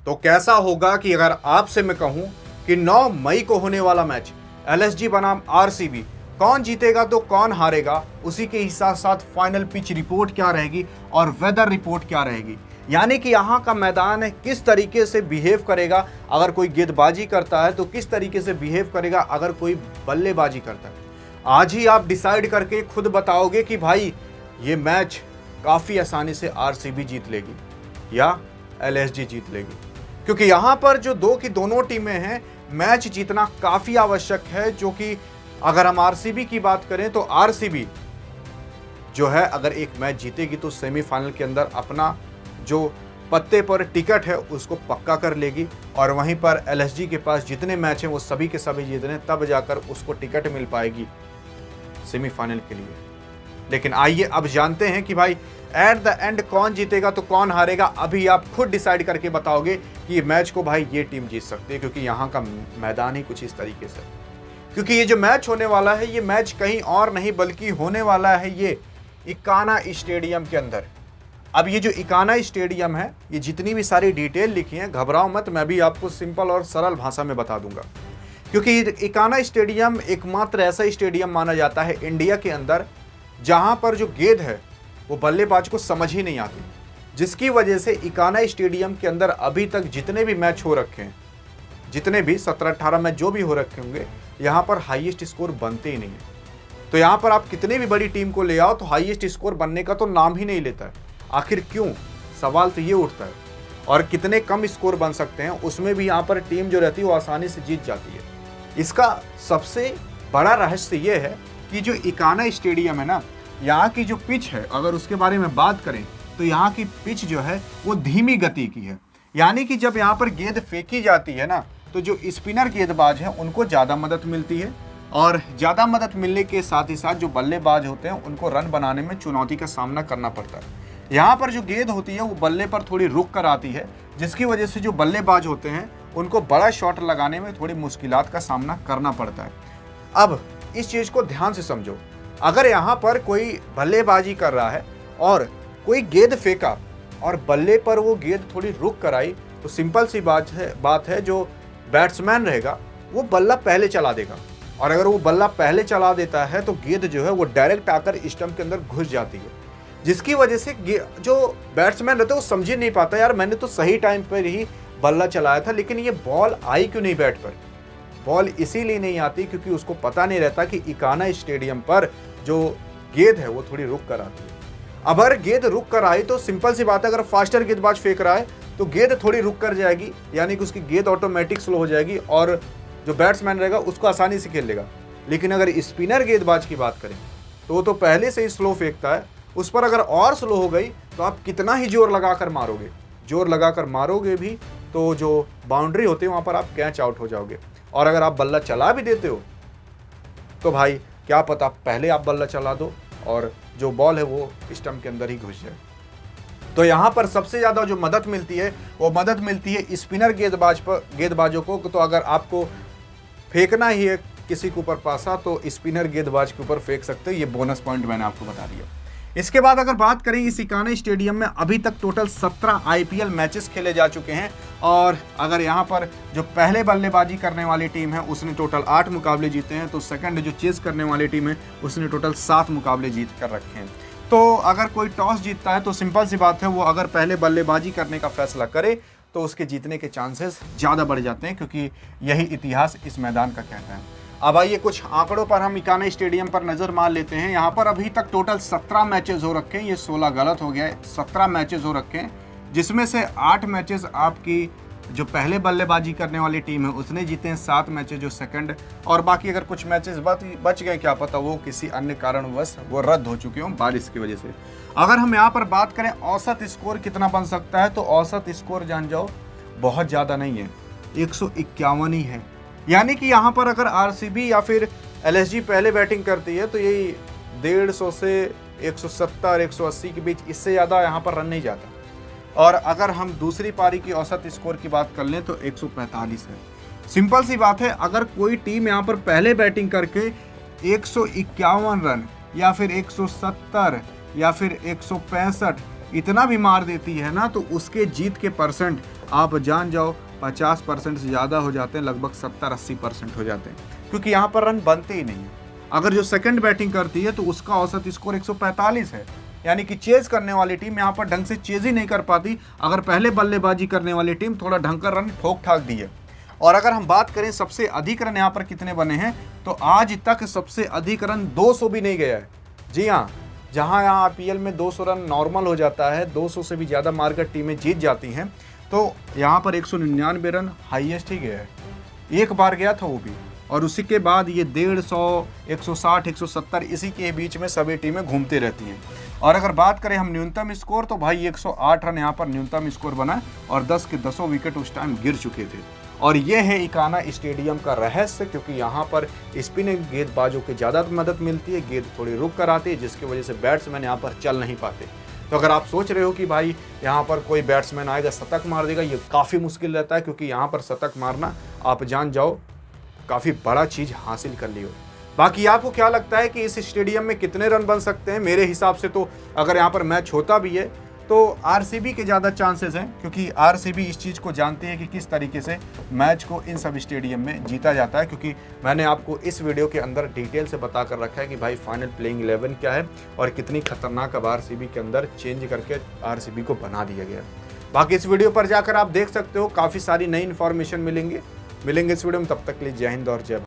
तो कैसा होगा कि अगर आपसे मैं कहूं कि 9 मई को होने वाला मैच एलएसजी बनाम आरसीबी, कौन जीतेगा तो कौन हारेगा, उसी के साथ साथ फाइनल पिच रिपोर्ट क्या रहेगी और वेदर रिपोर्ट क्या रहेगी, यानी कि यहाँ का मैदान किस तरीके से बिहेव करेगा अगर कोई गेंदबाजी करता है, तो किस तरीके से बिहेव करेगा अगर कोई बल्लेबाजी करता है। आज ही आप डिसाइड करके खुद बताओगे कि भाई ये मैच काफ़ी आसानी से आरसीबी जीत लेगी या एलएसजी जीत लेगी, क्योंकि यहाँ पर जो दोनों टीमें हैं, मैच जीतना काफ़ी आवश्यक है। जो कि अगर हम आरसीबी की बात करें तो आरसीबी जो है अगर एक मैच जीतेगी तो सेमीफाइनल के अंदर अपना जो पत्ते पर टिकट है उसको पक्का कर लेगी, और वहीं पर एलएसजी के पास जितने मैच हैं वो सभी के सभी जीतने, तब जाकर उसको टिकट मिल पाएगी सेमीफाइनल के लिए। लेकिन आइए अब जानते हैं कि भाई एट द एंड कौन जीतेगा तो कौन हारेगा। अभी आप खुद डिसाइड करके बताओगे कि ये मैच को भाई ये टीम जीत सकती है, क्योंकि यहाँ का मैदान ही कुछ इस तरीके से, क्योंकि ये जो मैच होने वाला है ये मैच कहीं और नहीं बल्कि होने वाला है ये इकाना स्टेडियम के अंदर। अब ये जो इकाना स्टेडियम है, ये जितनी भी सारी डिटेल लिखी है, घबराओ मत, मैं भी आपको सिंपल और सरल भाषा में बता दूंगा। क्योंकि इकाना स्टेडियम एकमात्र ऐसा स्टेडियम माना जाता है इंडिया के अंदर जहां पर जो गेंद है वो बल्लेबाज को समझ ही नहीं आती, जिसकी वजह से इकाना स्टेडियम के अंदर अभी तक जितने भी मैच हो रखे हैं, जितने भी 17-18 मैच जो भी हो रखे होंगे, यहाँ पर हाईएस्ट स्कोर बनते ही नहीं है। तो यहाँ पर आप कितनी भी बड़ी टीम को ले आओ तो हाईएस्ट स्कोर बनने का तो नाम ही नहीं लेता है। आखिर क्यों, सवाल तो ये उठता है। और कितने कम स्कोर बन सकते हैं, उसमें भी यहाँ पर टीम जो रहती है वो आसानी से जीत जाती है। इसका सबसे बड़ा रहस्य ये है कि जो इकाना स्टेडियम है ना, यहाँ की जो पिच है, अगर उसके बारे में बात करें तो यहाँ की पिच जो है वो धीमी गति की है। यानी कि जब यहाँ पर गेंद फेंकी जाती है ना, तो जो स्पिनर गेंदबाज हैं उनको ज़्यादा मदद मिलती है, और ज़्यादा मदद मिलने के साथ ही साथ जो बल्लेबाज होते हैं उनको रन बनाने में चुनौती का सामना करना पड़ता है। यहाँ पर जो गेंद होती है वो बल्ले पर थोड़ी रुक कर आती है, जिसकी वजह से जो बल्लेबाज होते हैं उनको बड़ा शॉट लगाने में थोड़ी मुश्किलात का सामना करना पड़ता है। अब इस चीज़ को ध्यान से समझो, अगर यहाँ पर कोई बल्लेबाजी कर रहा है और कोई गेंद फेंका और बल्ले पर वो गेंद थोड़ी रुक कर आई, तो सिंपल सी बात है जो बैट्समैन रहेगा वो बल्ला पहले चला देगा, और अगर वो बल्ला पहले चला देता है तो गेंद जो है वो डायरेक्ट आकर स्टंप के अंदर घुस जाती है, जिसकी वजह से जो बैट्समैन रहता है वो समझ ही नहीं पाता, यार मैंने तो सही टाइम पर ही बल्ला चलाया था लेकिन ये बॉल आई क्यों नहीं बैट पर। बॉल इसीलिए नहीं आती क्योंकि उसको पता नहीं रहता कि इकाना स्टेडियम पर जो गेंद है वो थोड़ी रुक कर आती है। अब अगर गेंद रुक कर आई तो सिंपल सी बात है, अगर फास्टर गेंदबाज फेंक रहा है तो गेंद थोड़ी रुक कर जाएगी, यानी कि उसकी गेंद ऑटोमेटिक स्लो हो जाएगी और जो बैट्समैन रहेगा उसको आसानी से खेल लेगा। लेकिन अगर स्पिनर गेंदबाज की बात करें तो वो तो पहले से ही स्लो फेंकता है, उस पर अगर और स्लो हो गई तो आप कितना ही जोर लगाकर मारोगे भी तो जो बाउंड्री होती है वहाँ पर आप कैच आउट हो जाओगे। और अगर आप बल्ला चला भी देते हो तो भाई क्या पता पहले आप बल्ला चला दो और जो बॉल है वो स्टंप के अंदर ही घुस जाए। तो यहाँ पर सबसे ज़्यादा जो मदद मिलती है वो मदद मिलती है स्पिनर गेंदबाजों को। तो अगर आपको फेंकना ही है किसी के ऊपर पासा तो स्पिनर गेंदबाज के ऊपर फेंक सकते हो। ये बोनस पॉइंट मैंने आपको बता दिया। इसके बाद अगर बात करें, इस इकाना स्टेडियम में अभी तक टोटल 17 आईपीएल मैचेस खेले जा चुके हैं, और अगर यहाँ पर जो पहले बल्लेबाजी करने वाली टीम है उसने टोटल 8 मुकाबले जीते हैं, तो सेकंड जो चेस करने वाली टीम है उसने टोटल 7 मुकाबले जीत कर रखे हैं। तो अगर कोई टॉस जीतता है तो सिंपल सी बात है, वो अगर पहले बल्लेबाजी करने का फैसला करे तो उसके जीतने के चांसेस ज़्यादा बढ़ जाते हैं, क्योंकि यही इतिहास इस मैदान का कहता है। अब आइए कुछ आंकड़ों पर हम इकाना स्टेडियम पर नज़र मार लेते हैं। यहाँ पर अभी तक टोटल 17 मैचेस हो रखे हैं, ये 16 गलत हो गया है, 17 मैचेस हो रखे हैं, जिसमें से 8 मैचेस आपकी जो पहले बल्लेबाजी करने वाली टीम है उसने जीते हैं, 7 मैचेस जो सेकंड, और बाकी अगर कुछ मैचेस बच गए, क्या पता वो किसी अन्य कारणवश वो रद्द हो चुके हों बारिश की वजह से। अगर हम यहाँ पर बात करें औसत स्कोर कितना बन सकता है, तो औसत स्कोर जान जाओ बहुत ज़्यादा नहीं है, 151 ही है। यानी कि यहाँ पर अगर आरसीबी या फिर एलएसजी पहले बैटिंग करती है तो यही 150 से 170 180 के बीच, इससे ज़्यादा यहाँ पर रन नहीं जाता। और अगर हम दूसरी पारी की औसत स्कोर की बात कर लें तो 145 है। सिंपल सी बात है, अगर कोई टीम यहाँ पर पहले बैटिंग करके 151 रन या फिर 170 या फिर 165 इतना भी मार देती है ना, तो उसके जीत के परसेंट आप जान जाओ 50% से ज़्यादा हो जाते हैं, लगभग 70-80% हो जाते हैं, क्योंकि यहाँ पर रन बनते ही नहीं है। अगर जो सेकंड बैटिंग करती है तो उसका औसत स्कोर 145 है, यानी कि चेज करने वाली टीम यहाँ पर ढंग से चेज ही नहीं कर पाती, अगर पहले बल्लेबाजी करने वाली टीम थोड़ा ढंग का रन ठोक ठाक दी है। और अगर हम बात करें सबसे अधिक रन यहाँ पर कितने बने हैं, तो आज तक सबसे अधिक रन 200 भी नहीं गया है। जी हाँ, जहाँ यहाँ आईपीएल में 200 रन नॉर्मल हो जाता है, 200 से भी ज़्यादा मारकर टीमें जीत जाती हैं, तो यहाँ पर 199 रन हाईएस्ट ही गया है। एक बार गया था वो भी, और उसी के बाद ये 150, 160, 170 इसी के बीच में सभी टीमें घूमती रहती हैं। और अगर बात करें हम न्यूनतम स्कोर, तो भाई 108 रन यहाँ पर न्यूनतम स्कोर बना, और 10 के 10 विकेट उस टाइम गिर चुके थे। और ये है इकाना स्टेडियम का रहस्य, क्योंकि यहाँ पर स्पिनिंग गेंदबाजों की ज़्यादा मदद मिलती है, गेंद थोड़ी रुक कर आती है, जिसकी वजह से बैट्समैन यहाँ पर चल नहीं पाते। तो अगर आप सोच रहे हो कि भाई यहाँ पर कोई बैट्समैन आएगा शतक मार देगा, ये काफ़ी मुश्किल रहता है, क्योंकि यहाँ पर शतक मारना आप जान जाओ काफ़ी बड़ा चीज़ हासिल कर ली हो। बाकी आपको क्या लगता है कि इस स्टेडियम में कितने रन बन सकते हैं? मेरे हिसाब से तो अगर यहाँ पर मैच होता भी है तो आरसीबी के ज़्यादा चांसेस हैं, क्योंकि आरसीबी इस चीज़ को जानती है कि किस तरीके से मैच को इन सब स्टेडियम में जीता जाता है, क्योंकि मैंने आपको इस वीडियो के अंदर डिटेल से बता कर रखा है कि भाई फाइनल प्लेइंग 11 क्या है और कितनी खतरनाक अब आरसीबी के अंदर चेंज करके आरसीबी को बना दिया गया। बाकी इस वीडियो पर जाकर आप देख सकते हो, काफ़ी सारी नई इन्फॉर्मेशन मिलेंगे इस वीडियो में। तब तक के लिए जय हिंद और जय भारत।